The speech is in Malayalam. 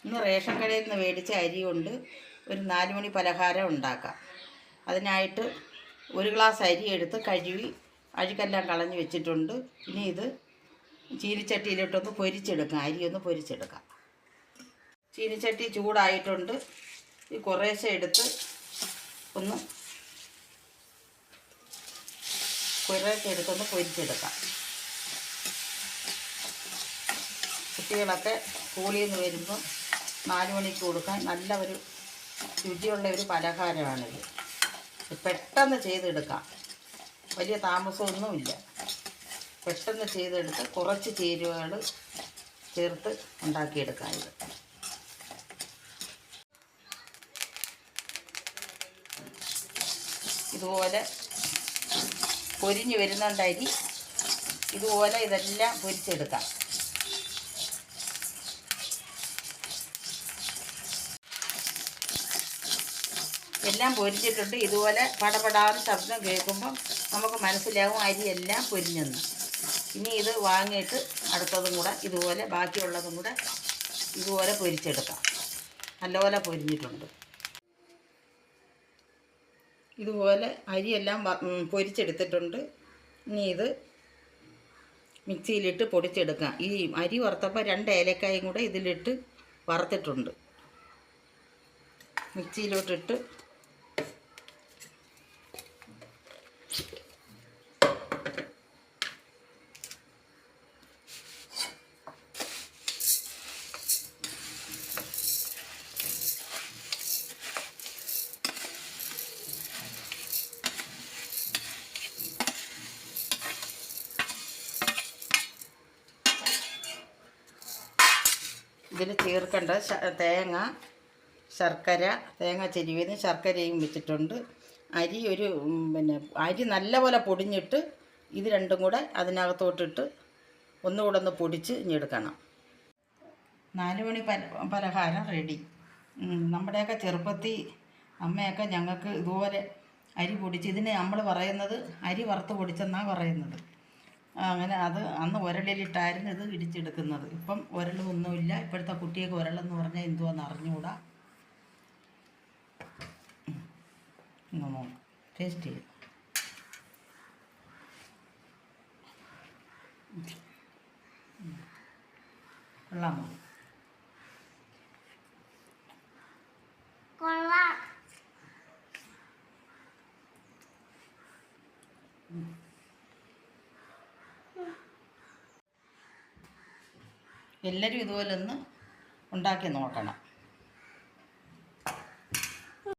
ഇന്ന് റേഷൻ കടയിൽ നിന്ന് മേടിച്ച അരി കൊണ്ട് ഒരു 4 മണി പലഹാരം ഉണ്ടാക്കാം. അതിനായിട്ട് 1 ഗ്ലാസ് അരി എടുത്ത് കഴുകി അഴുക്കെല്ലാം കളഞ്ഞ് വെച്ചിട്ടുണ്ട്. ഇനി ഇത് ചീനിച്ചട്ടിയിലിട്ടൊന്ന് പൊരിച്ചെടുക്കാം. അരി ഒന്ന് പൊരിച്ചെടുക്കാം. ചീനിച്ചട്ടി ചൂടായിട്ടുണ്ട്. ഈ കുറേശ്ശെ എടുത്ത് ഒന്ന് പൊരിച്ചെടുക്കാം. കുട്ടികളൊക്കെ സ്കൂളിൽ നിന്ന് വരുമ്പോൾ 4 മണിക്ക് കൊടുക്കാൻ നല്ല ഒരു രുചിയുള്ള ഒരു പലഹാരമാണിത്. പെട്ടെന്ന് ചെയ്തെടുക്കാം, വലിയ താമസമൊന്നുമില്ല. പെട്ടെന്ന് ചെയ്തെടുത്ത് കുറച്ച് ചേരുവകൾ ചേർത്ത് ഉണ്ടാക്കിയെടുക്കാം. ഇതുപോലെ പൊരിഞ്ഞ് വരുന്നുണ്ട് അരി. ഇതുപോലെ ഇതെല്ലാം പൊരിച്ചെടുക്കാം. എല്ലാം പൊരിച്ചിട്ടുണ്ട്. ഇതുപോലെ പടപടാന്ന് ശബ്ദം കേൾക്കുമ്പം നമുക്ക് മനസ്സിലാവും അരിയെല്ലാം പൊരിഞ്ഞെന്ന്. ഇനി ഇത് വാങ്ങിയിട്ട് അടുത്തതും കൂടെ ഇതുപോലെ ബാക്കിയുള്ളതും കൂടെ ഇതുപോലെ പൊരിച്ചെടുക്കാം. നല്ലപോലെ പൊരിഞ്ഞിട്ടുണ്ട്. ഇതുപോലെ അരിയെല്ലാം പൊരിച്ചെടുത്തിട്ടുണ്ട്. ഇനി ഇത് മിക്സിയിലിട്ട് പൊടിച്ചെടുക്കാം. ഈ അരി വറുത്തപ്പോൾ 2 ഏലക്കായും കൂടെ ഇതിലിട്ട് വറുത്തിട്ടുണ്ട്. മിക്സിയിലോട്ടിട്ട് ഇതിൽ ചേർക്കേണ്ട തേങ്ങ, ശർക്കര, തേങ്ങ ചെരുവിന് ശർക്കരയും വെച്ചിട്ടുണ്ട്. അരി അരി നല്ലപോലെ പൊടിഞ്ഞിട്ട് ഇത് രണ്ടും കൂടെ അതിനകത്തോട്ടിട്ട് ഒന്നുകൂടെ ഒന്ന് പൊടിച്ച് ഇഞ്ഞെടുക്കണം. 4 മണി പലഹാരം റെഡി. നമ്മുടെയൊക്കെ ചെറുപ്പത്തിൽ അമ്മയൊക്കെ ഞങ്ങൾക്ക് ഇതുപോലെ അരി പൊടിച്ച്, ഇതിന് നമ്മൾ പറയുന്നത് അരി വറുത്ത് പൊടിച്ചെന്നാണ് പറയുന്നത്. അങ്ങനെ അത് അന്ന് ഉരലിലിട്ടായിരുന്നു ഇത് ഇടിച്ചെടുക്കുന്നത്. ഇപ്പം ഉരലൊന്നുമില്ല. ഇപ്പോഴത്തെ കുട്ടിയൊക്കെ ഉരലെന്ന് പറഞ്ഞാൽ എന്തുവാന്ന് അറിഞ്ഞുകൂടാ. ടേസ്റ്റ് ചെയ്യും. കൊള്ളാമോ? എല്ലാവരും ഇതുപോലെ ഒന്ന് ഉണ്ടാക്കി നോക്കണം.